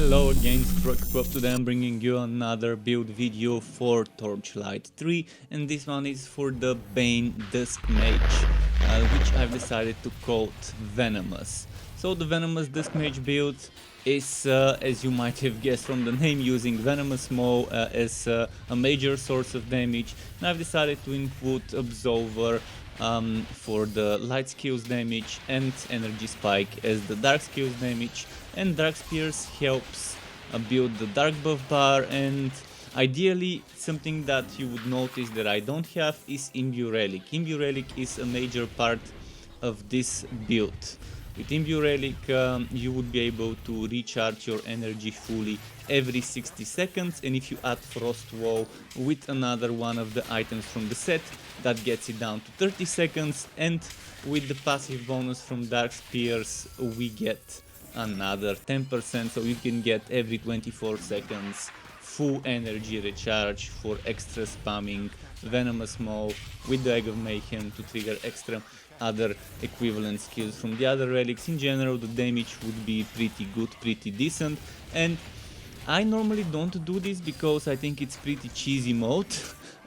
Hello again, Struckpuff. Today I'm bringing you another build video for Torchlight 3, and this one is for the Bane Dusk Mage, which I've decided to call Venomous. So the Venomous Dusk Mage build is, as you might have guessed from the name, using Venomous Maw as a major source of damage, and I've decided to include Absolver for the light skills damage and energy spike as the dark skills damage, and dark spears helps build the dark buff bar. And ideally, something that you would notice that I don't have is Imbue Relic. Imbue Relic is a major part of this build. With Imbue Relic you would be able to recharge your energy fully every 60 seconds, and if you add Frostwall with another one of the items from the set, that gets it down to 30 seconds, and with the passive bonus from Dark Spears we get another 10%, so you can get every 24 seconds full energy recharge for extra spamming Venomous Maw with the Egg of Mayhem to trigger extra other equivalent skills from the other relics. In general, the damage would be pretty good, pretty decent, and I normally don't do this because I think it's pretty cheesy mode,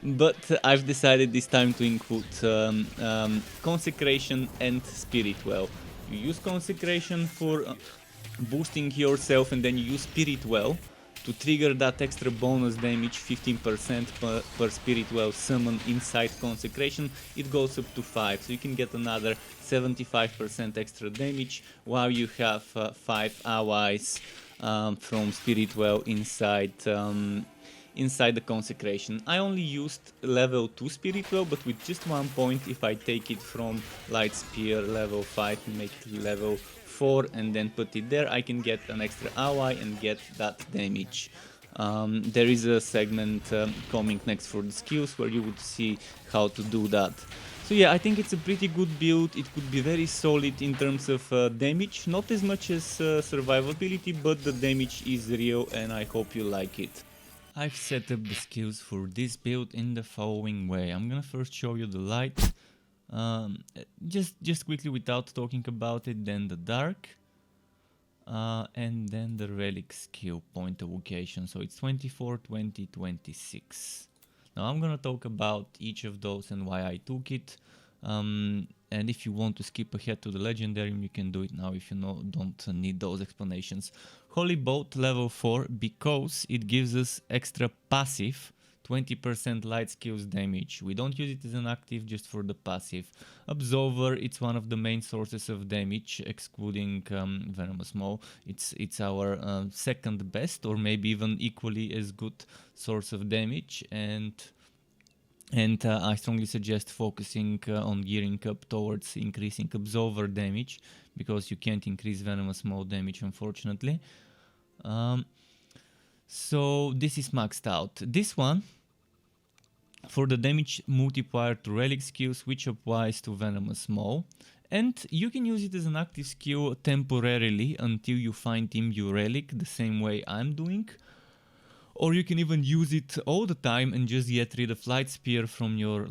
but I've decided this time to include Consecration and Spirit Well. You use Consecration for boosting yourself, and then you use Spirit Well to trigger that extra bonus damage, 15% per Spirit Well summon inside Consecration. It goes up to 5, so you can get another 75% extra damage while you have 5 allies from Spirit Well inside the Consecration. I only used level 2 Spirit Well, but with just 1 point. If I take it from Light Spear level 5 and make it level 4 and then put it there, I can get an extra ally and get that damage. There is a segment coming next for the skills where you would see how to do that. So yeah, I think it's a pretty good build. It could be very solid in terms of damage, not as much as survivability, but the damage is real and I hope you like it. I've set up the skills for this build in the following way. I'm gonna first show you the light, just quickly without talking about it, then the dark, and then the relic skill point evocation. So it's 24, 20, 26. Now I'm gonna talk about each of those and why I took it, and if you want to skip ahead to the legendarium, you can do it now if you don't need those explanations. Holy Bolt level 4 because it gives us extra passive 20% light skills damage. We don't use it as an active, just for the passive. Absolver, it's one of the main sources of damage, excluding Venomous Maw. It's our second best, or maybe even equally as good source of damage, and I strongly suggest focusing on gearing up towards increasing Absolver damage, because you can't increase Venomous Maw damage, unfortunately. So this is maxed out. This one for the damage multiplier to relic skills, which applies to Venomous Maw, and you can use it as an active skill temporarily until you find Imbue Relic, the same way I'm doing. Or you can even use it all the time and just get rid of Light Spear from your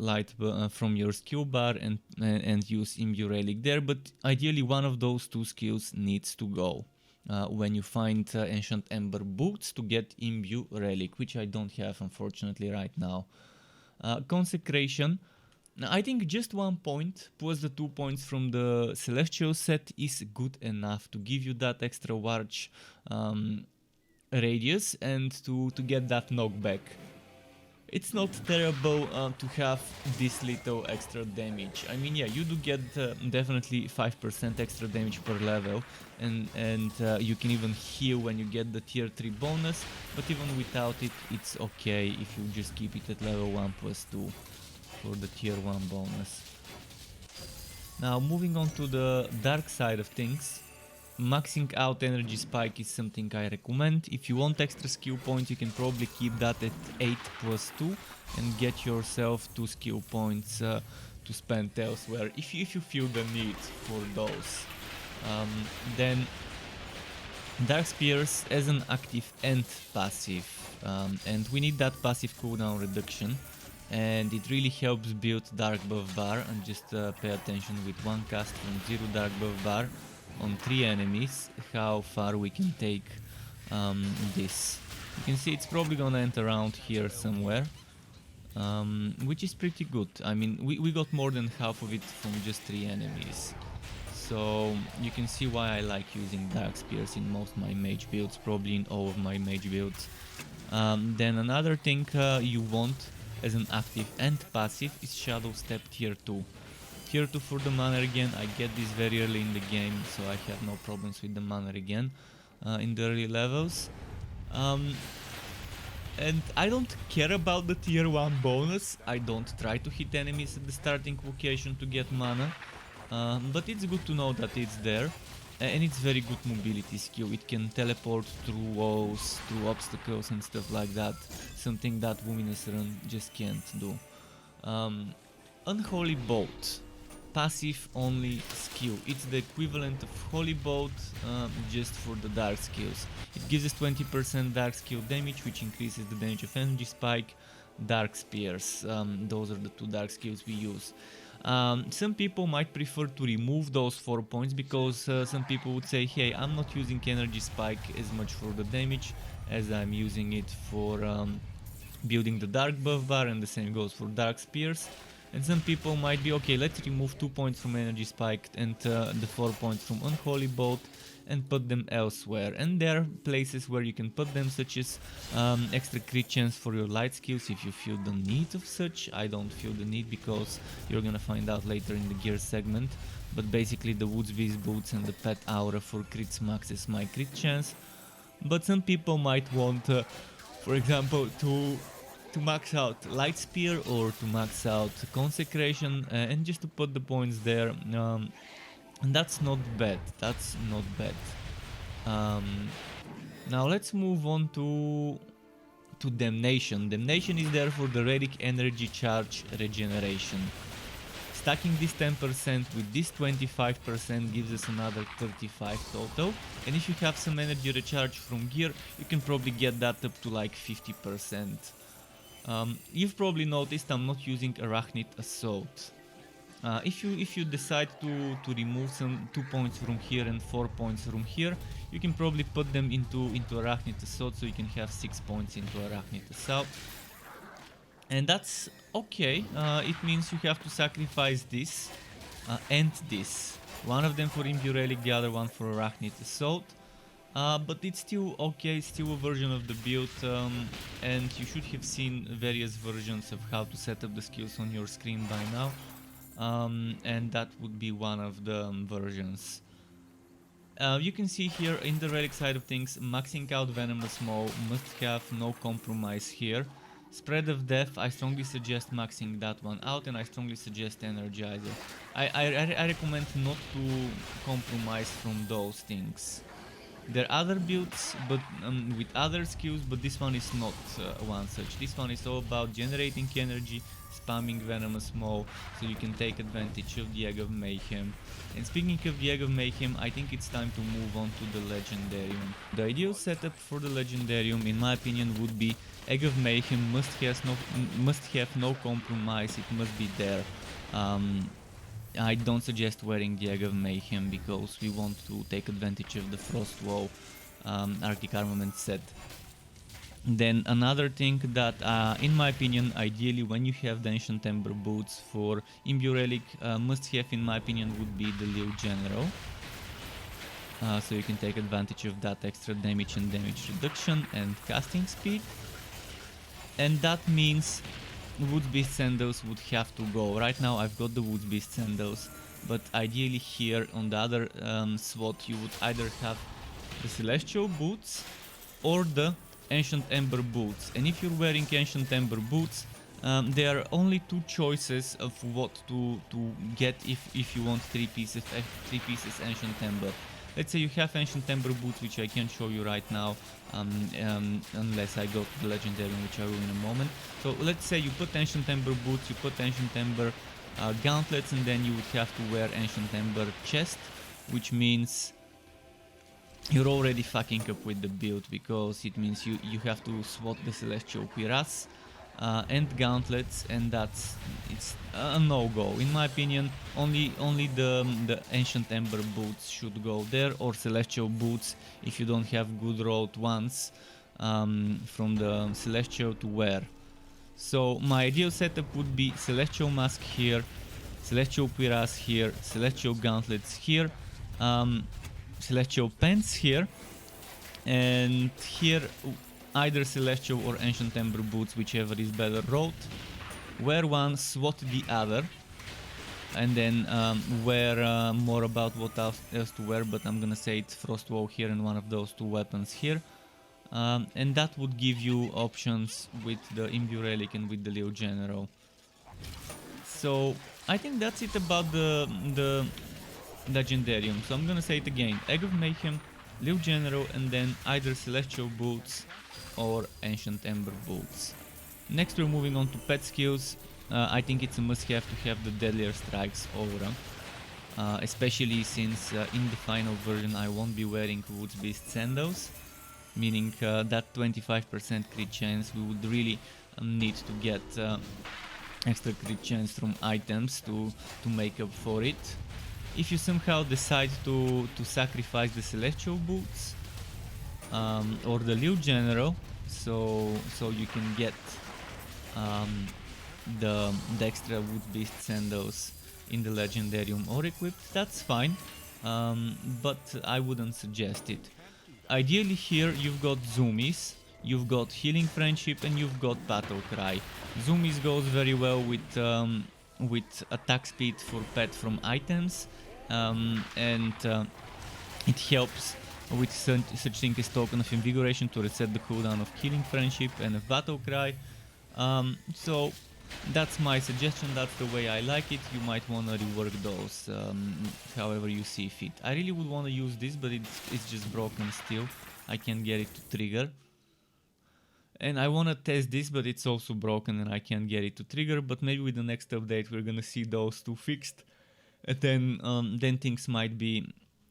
from your skill bar and use Imbue Relic there. But ideally, one of those two skills needs to go when you find Ancient Ember Boots to get Imbue Relic, which I don't have, unfortunately, right now. Consecration. Now, I think just 1 point plus the 2 points from the Celestial set is good enough to give you that extra large radius and to get that knockback. It's not terrible to have this little extra damage. I mean, yeah, you do get definitely 5% extra damage per level, and you can even heal when you get the tier 3 bonus, but even without it, it's okay if you just keep it at level 1 plus 2 for the tier 1 bonus. Now, moving on to the dark side of things, maxing out energy spike is something I recommend. If you want extra skill points, you can probably keep that at 8 plus 2 and get yourself 2 skill points to spend elsewhere if you feel the need for those. Then Dark Spears as an active and passive, and we need that passive cooldown reduction, and it really helps build dark buff bar. And just pay attention with one cast from 0 dark buff bar on 3 enemies how far we can take this. You can see it's probably gonna end around here somewhere, which is pretty good. I mean, we got more than half of it from just 3 enemies. So you can see why I like using Dark Spears in most of my mage builds, probably in all of my mage builds. Then another thing you want as an active and passive is Shadow Step Tier 2. Tier 2 for the mana regen. I get this very early in the game, so I have no problems with the mana regen in the early levels. And I don't care about the tier 1 bonus. I don't try to hit enemies at the starting location to get mana. But it's good to know that it's there. And it's very good mobility skill. It can teleport through walls, through obstacles and stuff like that. Something that Luminous Run just can't do. Unholy Bolt. Passive only skill. It's the equivalent of Holy Bolt just for the dark skills. It gives us 20% dark skill damage, which increases the damage of energy spike. Dark Spears. Those are the 2 dark skills we use. Some people might prefer to remove those 4 points because some people would say, hey, I'm not using energy spike as much for the damage as I'm using it for building the dark buff bar, and the same goes for dark spears. And some people might be, okay, let's remove 2 points from energy spike and the 4 points from unholy bolt and put them elsewhere. And there are places where you can put them, such as extra crit chance for your light skills if you feel the need of such. I don't feel the need because you're gonna find out later in the gear segment. But basically the Woods Beast boots and the pet aura for crits maxes my crit chance. But some people might want, for example, to max out light spear or to max out consecration and just to put the points there. And that's not bad. That's not bad. Now let's move on to Damnation. Damnation is there for the relic energy charge regeneration. Stacking this 10% with this 25% gives us another 35 total. And if you have some energy recharge from gear, you can probably get that up to like 50%. You've probably noticed I'm not using Arachnid Assault. If you decide to remove some 2 points from here and 4 points from here, you can probably put them into Arachnid Assault, so you can have 6 points into Arachnid Assault. And that's okay. It means you have to sacrifice this and this. One of them for Imbue Relic, the other one for Arachnid Assault. But it's still okay, it's still a version of the build, and you should have seen various versions of how to set up the skills on your screen by now. And that would be one of the versions. You can see here in the relic side of things, maxing out Venomous Maw must have no compromise here. Spread of Death, I strongly suggest maxing that one out, and I strongly suggest Energizer. I recommend not to compromise from those things. There are other builds but with other skills, but this one is not one such. This one is all about generating energy, spamming Venomous Maw, so you can take advantage of the Egg of Mayhem. And speaking of the Egg of Mayhem, I think it's time to move on to the Legendarium. The ideal setup for the Legendarium, in my opinion, would be Egg of Mayhem must have no compromise, it must be there. I don't suggest wearing the Egg of Mayhem because we want to take advantage of the Frostwall Arctic Armament set. Then another thing that, in my opinion, ideally when you have the Ancient Ember boots for Imbue Relic, must have in my opinion would be the Lil General. So you can take advantage of that extra damage and damage reduction and casting speed. And that means Woods Beast Sandals would have to go. Right now I've got the Woods Beast Sandals, but ideally here on the other SWAT you would either have the Celestial Boots or the Ancient Ember Boots. And if you're wearing Ancient Ember Boots, there are only 2 choices of what to get if you want 3 pieces Ancient Ember. Let's say you have Ancient Ember Boots, which I can't show you right now, unless I go to the Legendarium, which I will in a moment. So let's say you put Ancient Ember Boots, you put Ancient Ember Gauntlets, and then you would have to wear Ancient Ember Chest, which means you're already fucking up with the build, because it means you have to swap the Celestial Cuirass, and gauntlets, and it's a no-go in my opinion. Only the ancient ember boots should go there, or celestial boots if you don't have good road ones from the celestial to wear. So my ideal setup would be celestial mask here, celestial cuirass here, celestial gauntlets here, celestial pants here, and here either celestial or ancient ember boots, whichever is better road. Wear one, swat the other, and then wear more about what else to wear, but I'm gonna say it's Frostwall here and one of those two weapons here. And that would give you options with the Imbue Relic and with the Lil General. So I think that's it about the Legendarium. So I'm gonna say it again: Egg of Mayhem, Lil General, and then either Celestial Boots or Ancient Ember Boots. Next we're moving on to pet skills. I think it's a must-have to have the Deadlier Strikes aura, especially since in the final version I won't be wearing Woods Beast Sandals, meaning that 25% crit chance we would really need to get extra crit chance from items to make up for it. If you somehow decide to sacrifice the Celestial Boots or the Lil General, so you can get the extra Wood Beast Sandals in the Legendarium or equipped, that's fine, but I wouldn't suggest it. Ideally here you've got Zoomies, you've got Healing Friendship, and you've got Battle Cry. Zoomies goes very well with attack speed for pet from items, and it helps with such thing as Token of Invigoration to reset the cooldown of Healing Friendship and of Battle Cry. So that's my suggestion, that's the way I like it. You might want to rework those however you see fit. I really would want to use this, but it's just broken still. I can't get it to trigger. And I want to test this, but it's also broken and I can't get it to trigger. But maybe with the next update we're gonna see those two fixed, and then things might be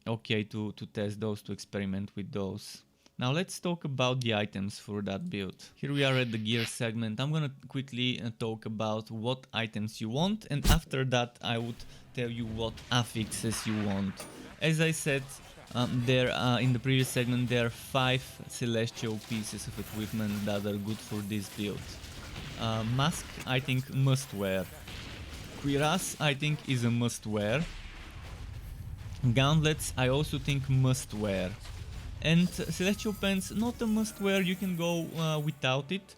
okay to test those, to experiment with those. Now let's talk about the items for that build. Here we are at the gear segment. I'm gonna quickly talk about what items you want, and after that I would tell you what affixes you want. As I said in the previous segment, there are 5 celestial pieces of equipment that are good for this build. Mask, I think must wear. Cuirass, I think is a must wear. Gauntlets, I also think must wear. And Celestial Pants, not a must wear, you can go without it.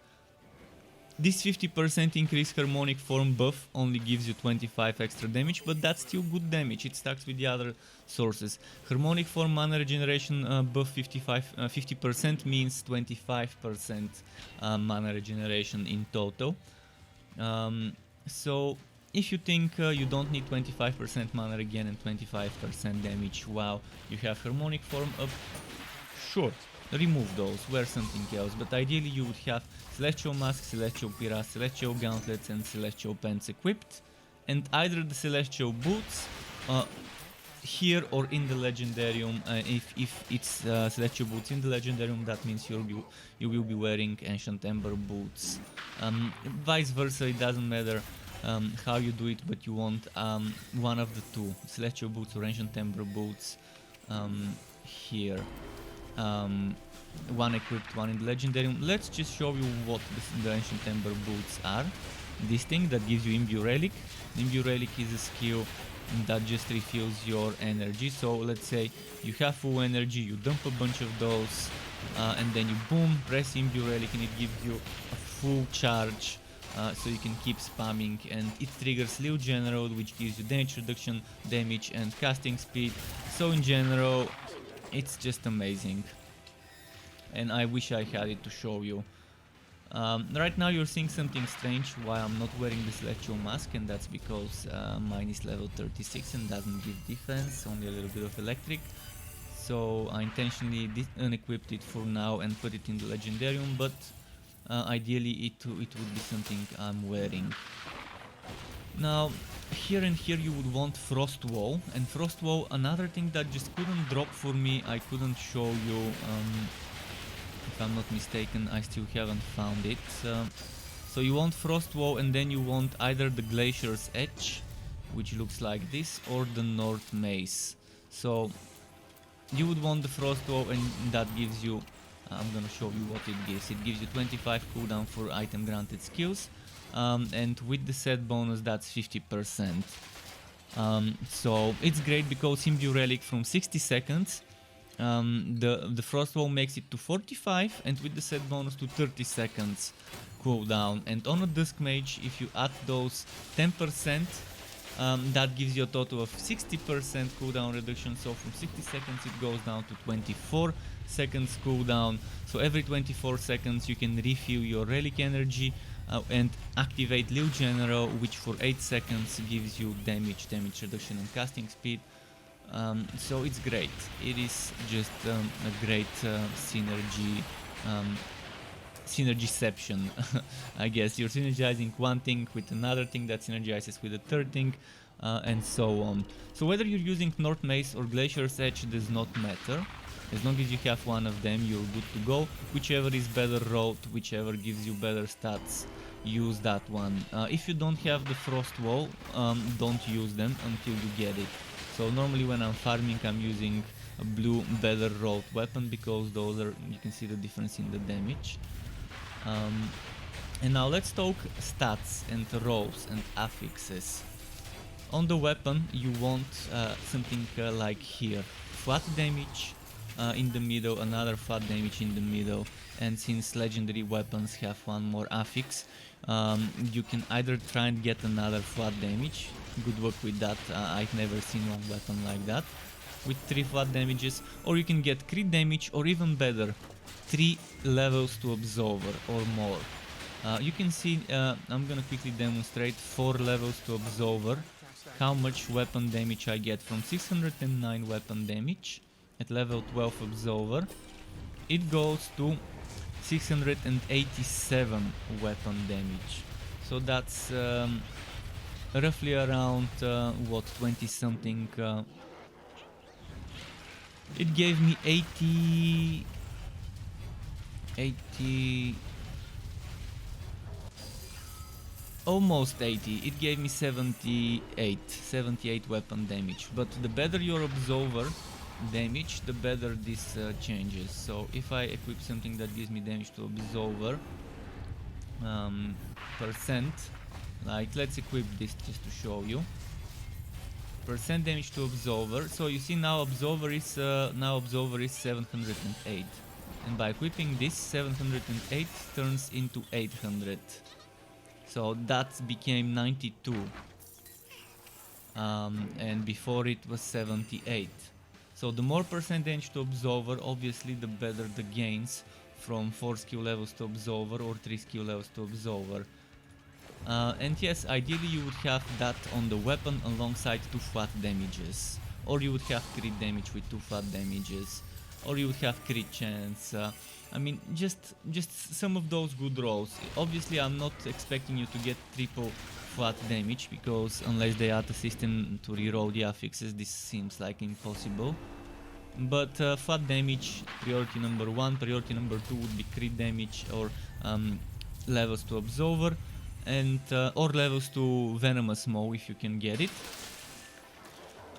This 50% increased harmonic form buff only gives you 25 extra damage, but that's still good damage, it stacks with the other sources. Harmonic form mana regeneration buff 50% means 25% mana regeneration in total. So if you think you don't need 25% mana regen and 25% damage while you have harmonic form up, sure, remove those, wear something else, but ideally you would have Celestial Mask, Celestial Cuirass, Celestial Gauntlets and Celestial Pants equipped, and either the Celestial Boots here or in the Legendarium. If it's Celestial Boots in the Legendarium, that means you will be wearing Ancient Ember Boots. Vice versa, it doesn't matter how you do it, but you want one of the two, Celestial Boots or Ancient Ember Boots here. One equipped, one in the Legendarium. Let's just show you what the Ancient Ember Boots are. This thing that gives you Imbue Relic. Imbue Relic is a skill that just refills your energy. So let's say you have full energy, you dump a bunch of those, and then you boom, press Imbue Relic and it gives you a full charge. So you can keep spamming, and it triggers Lil General, which gives you damage reduction, damage and casting speed. So in general, it's just amazing, and I wish I had it to show you. Right now you're seeing something strange why I'm not wearing the Celestial Mask, and that's because mine is level 36 and doesn't give defense, only a little bit of electric. So I intentionally unequipped it for now and put it in the Legendarium, but ideally it would be something I'm wearing. Now here and here you would want Frostwall, and Frostwall, another thing that just couldn't drop for me, I couldn't show you, if I'm not mistaken, I still haven't found it. So you want Frostwall, and then you want either the Glacier's Edge, which looks like this, or the North Mace. So you would want the Frostwall, and that gives you, I'm gonna show you what it gives. It gives you 25 cooldown for item granted skills, and with the set bonus that's 50%. So it's great because Imbue Relic from 60 seconds, the Frostwall makes it to 45, and with the set bonus to 30 seconds cooldown. And on a Dusk Mage, if you add those 10%, that gives you a total of 60% cooldown reduction. So from 60 seconds it goes down to 24 seconds cooldown. So every 24 seconds you can refill your relic energy and activate Lil General, which for 8 seconds gives you damage reduction and casting speed. So it's great. It is just a great synergy. Synergyception. I guess you're synergizing one thing with another thing that synergizes with a third thing, and so on. So whether you're using North Mace or Glacier's Edge does not matter. As long as you have one of them, you're good to go. Whichever is better rolled, whichever gives you better stats, use that one. If you don't have the Frostwall, don't use them until you get it. So normally when I'm farming, I'm using a blue better rolled weapon, because those are, you can see the difference in the damage. And now let's talk stats and rolls and affixes. On the weapon you want something like here, flat damage in the middle, another flat damage in the middle, and since legendary weapons have one more affix, you can either try and get another flat damage. Good luck with that. I've never seen one weapon like that with 3 flat damages, or you can get crit damage, or even better, 3 levels to Absolver or more. You can see, I'm gonna quickly demonstrate 4 levels to Absolver, how much weapon damage I get. From 609 weapon damage at level 12 Absolver, it goes to 687 weapon damage. So that's roughly around, what, 20 something. It gave me 80, almost 80. It gave me 78 weapon damage. But the better your Absolver damage, the better this changes. So if I equip something that gives me damage to Absolver percent, like let's equip this just to show you. Percent damage to Absolver. So you see now Absolver is 708, and by equipping this, 708 turns into 800. So that became 92, and before it was 78. So the more percentage to Absolver, obviously the better the gains from 4 skill levels to Absolver or 3 skill levels to Absolver. And yes, ideally you would have that on the weapon alongside 2 flat damages, or you would have crit damage with 2 flat damages, or you would have crit chance. I mean, just some of those good rolls. Obviously I'm not expecting you to get triple flat damage, because unless they add a system to reroll the affixes, this seems like impossible. But flat damage, priority number 1, priority number 2 would be crit damage or levels to Absolver, and or levels to Venomous Maw if you can get it.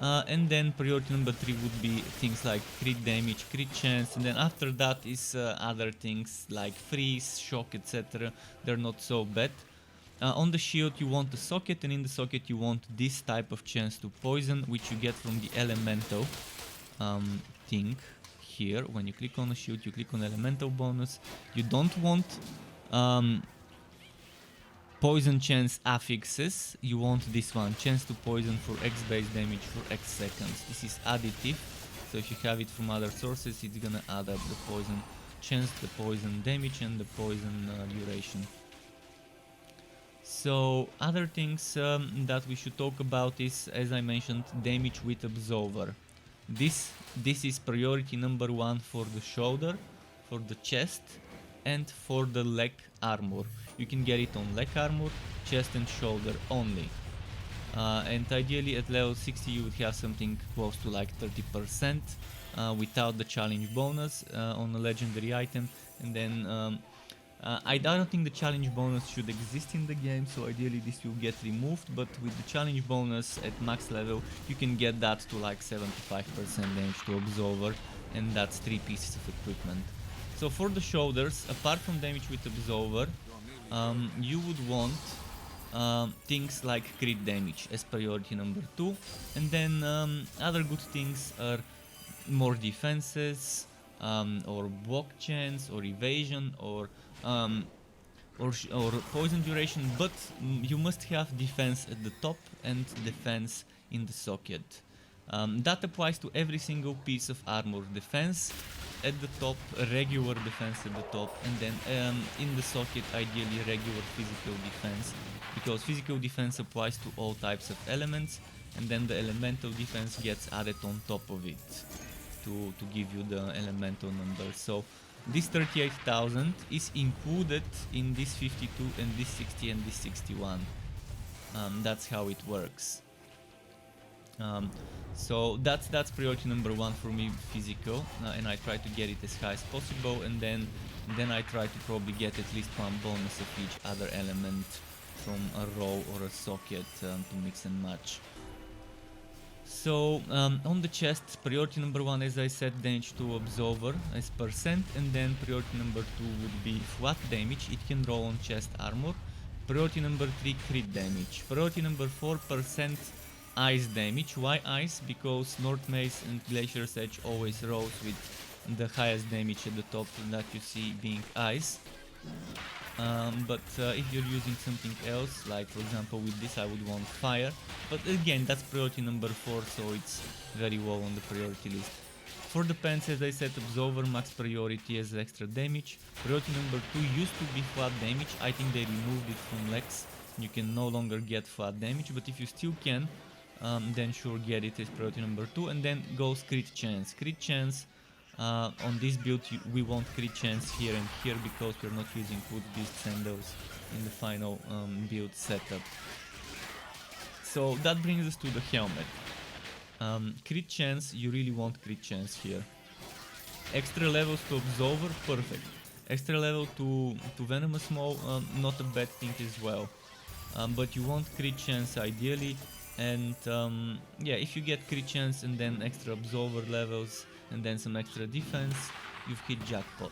And then priority number 3 would be things like crit damage, crit chance, and then after that is other things like freeze, shock, etc. They're not so bad. On the shield you want the socket, and in the socket you want this type of chance to poison, which you get from the elemental thing here. When you click on the shield, you click on elemental bonus. You don't want poison chance affixes, you want this one, chance to poison for X base damage for X seconds. This is additive, so if you have it from other sources, it's gonna add up the poison chance, the poison damage, and the poison duration. So other things that we should talk about is, as I mentioned, damage with Absolver. This is priority number 1 for the shoulder, for the chest, and for the leg armor. You can get it on leg armor, chest and shoulder only. And ideally at level 60 you would have something close to like 30% without the challenge bonus on a legendary item, and then I don't think the challenge bonus should exist in the game, so ideally this will get removed, but with the challenge bonus at max level you can get that to like 75% damage to Absolver, and that's 3 pieces of equipment. So for the shoulders, apart from damage with Absolver, you would want things like crit damage as priority number 2, and then other good things are more defenses, or block chance, or evasion, or poison duration, but you must have defense at the top and defense in the socket. That applies to every single piece of armor. Defense at the top, regular defense at the top, and then in the socket ideally regular physical defense, because physical defense applies to all types of elements, and then the elemental defense gets added on top of it to give you the elemental number. So this 38,000 is included in this 52 and this 60 and this 61. That's how it works. So that's priority number 1 for me, physical, and I try to get it as high as possible, and then I try to probably get at least one bonus of each other element from a row or a socket to mix and match. So on the chest, priority number 1, as I said, damage to Absolver as percent, and then priority number 2 would be flat damage, it can roll on chest armor. Priority number 3, crit damage. Priority number 4, percent ice damage. Why ice? Because North Mace and Glacier's Edge always rolls with the highest damage at the top that you see being ice. But if you're using something else, like for example with this, I would want fire, but again that's priority number 4, so it's very low on the priority list. For the pants, as I said, Absolver max priority as extra damage. Priority number 2 used to be flat damage, I think they removed it from Lex, you can no longer get flat damage, but if you still can, then sure, get it as priority number 2, and then goes crit chance. Crit chance, on this build we want crit chance here and here because we're not using Wood Beast Sandals in the final build setup. So that brings us to the helmet. Crit chance, you really want crit chance here. Extra levels to Absolver, perfect. Extra level to Venomous Maw, not a bad thing as well. But you want crit chance ideally, and yeah, if you get crit chance and then extra Absolver levels and then some extra defense, you've hit jackpot.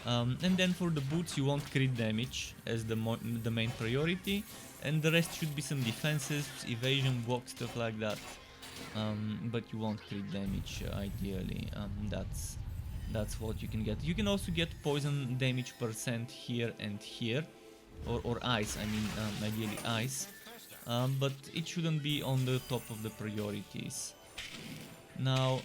And then for the boots you want crit damage as the main priority, and the rest should be some defenses, evasion, block, stuff like that. But you want crit damage ideally. That's what you can get. You can also get poison damage percent here and here, or ice, I mean ideally ice, but it shouldn't be on the top of the priorities. Now,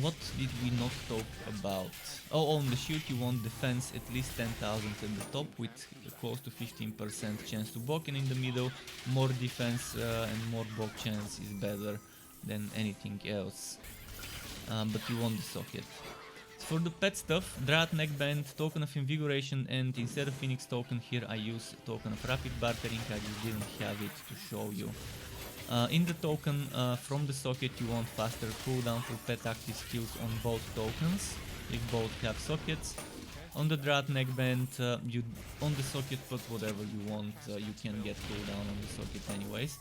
what did we not talk about? Oh, on the shield you want defense at least 10,000 at the top with close to 15% chance to block, and in the middle more defense and more block chance is better than anything else. But you want the socket. For the pet stuff, Drought Neckband, Token of Invigoration, and instead of Phoenix Token here I use Token of Rapid Bartering, I just didn't have it to show you. In the token, from the socket you want faster cooldown for pet active skills on both tokens, if both have sockets. On the Drought Neckband, you on the socket put whatever you want, you can get cooldown on the socket anyways.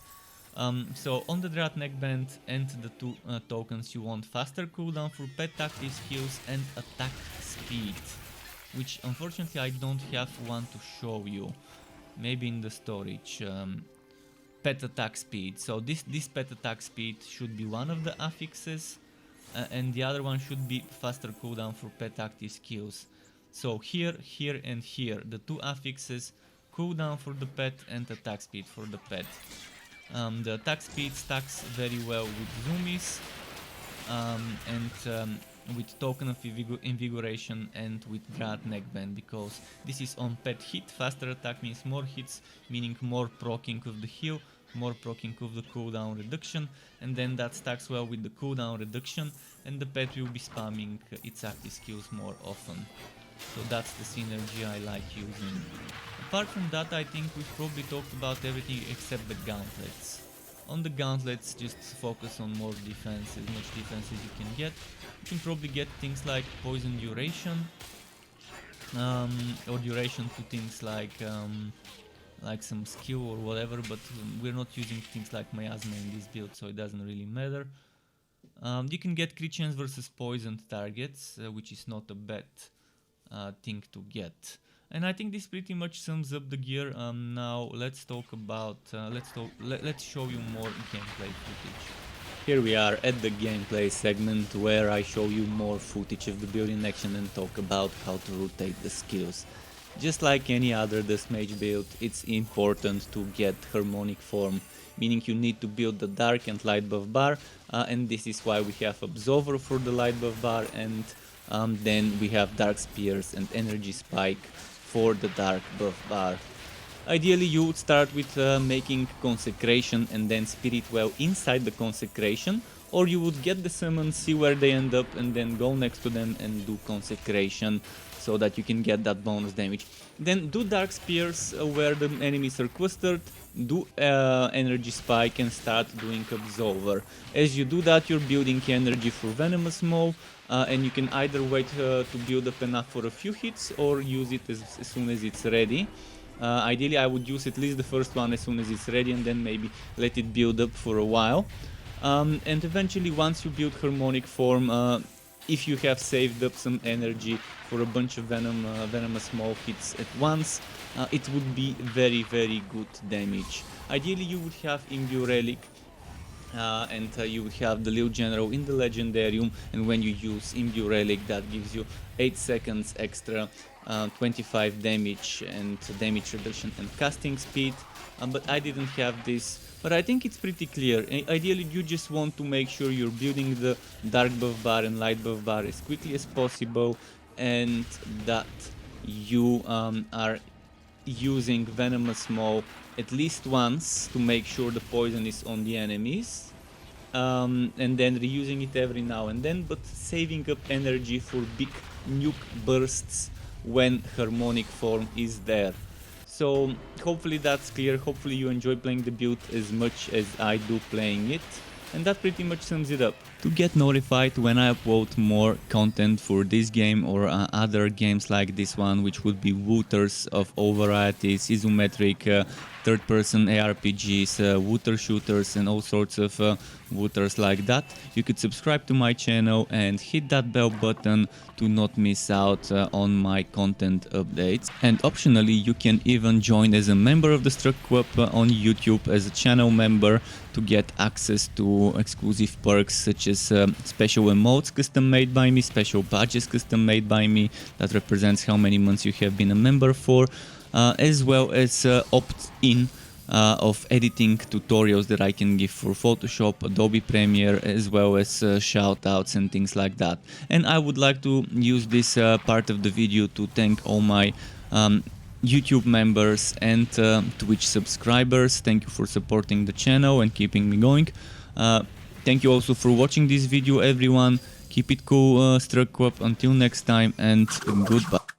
So on the Drought Neckband and the two tokens you want faster cooldown for pet active skills and attack speed, which unfortunately I don't have one to show you, maybe in the storage. Pet attack speed, so this pet attack speed should be one of the affixes, and the other one should be faster cooldown for pet active skills. So here, here and here, the two affixes, cooldown for the pet and attack speed for the pet. The attack speed stacks very well with zoomies, and with Token of Invigoration and with Drought Neckband, because this is on pet hit. Faster attack means more hits, meaning more proccing of the heal, more proccing of the cooldown reduction, and then that stacks well with the cooldown reduction, and the pet will be spamming its active skills more often. So that's the synergy I like using. Apart from that, I think we've probably talked about everything except the gauntlets. On the gauntlets, just focus on more defense, as much defense as you can get. You can probably get things like poison duration, or duration to things like some skill or whatever, but we're not using things like miasma in this build, so it doesn't really matter. You can get crit chance versus poisoned targets, which is not a bad thing to get. And I think this pretty much sums up the gear. Now let's talk about let's show you more gameplay footage. Here we are at the gameplay segment where I show you more footage of the build in action and talk about how to rotate the skills. Just like any other Dusk Mage build, it's important to get harmonic form, meaning you need to build the dark and light buff bar, and this is why we have Absolver for the light buff bar, and then we have Dark Spears and Energy Spike for the dark buff bar. Ideally you would start with making Consecration and then Spirit Well inside the Consecration, or you would get the summons, see where they end up, and then go next to them and do Consecration so that you can get that bonus damage. Then do Dark Spears where the enemies are clustered, do Energy Spike and start doing Absolver. As you do that, you're building energy for Venomous Maw, and you can either wait to build up enough for a few hits or use it as soon as it's ready. Ideally I would use at least the first one as soon as it's ready and then maybe let it build up for a while. And eventually once you build harmonic form, if you have saved up some energy for a bunch of Venomous Maw hits at once, it would be very good damage. Ideally you would have Imbue Relic, and you would have the Lil General in the Legendarium, and when you use Imbue Relic that gives you 8 seconds extra, 25 damage and damage reduction and casting speed, but I didn't have this. But I think it's pretty clear. Ideally you just want to make sure you're building the dark buff bar and light buff bar as quickly as possible, and that you are using Venomous Maw at least once to make sure the poison is on the enemies, and then reusing it every now and then, but saving up energy for big nuke bursts when harmonic form is there. So hopefully that's clear, hopefully you enjoy playing the build as much as I do playing it, and that pretty much sums it up. To get notified when I upload more content for this game or other games like this one, which would be wooters of all varieties, isometric, third-person ARPGs, wooter shooters and all sorts of wooters like that, you could subscribe to my channel and hit that bell button to not miss out on my content updates. And optionally you can even join as a member of the Struck Club on YouTube as a channel member to get access to exclusive perks such as special emotes custom made by me, special badges custom made by me that represents how many months you have been a member for, as well as opt-in of editing tutorials that I can give for Photoshop, Adobe Premiere, as well as shoutouts and things like that. And I would like to use this part of the video to thank all my YouTube members and Twitch subscribers. Thank you for supporting the channel and keeping me going. Thank you also for watching this video, everyone. Keep it cool, Struck Club. Until next time, and goodbye.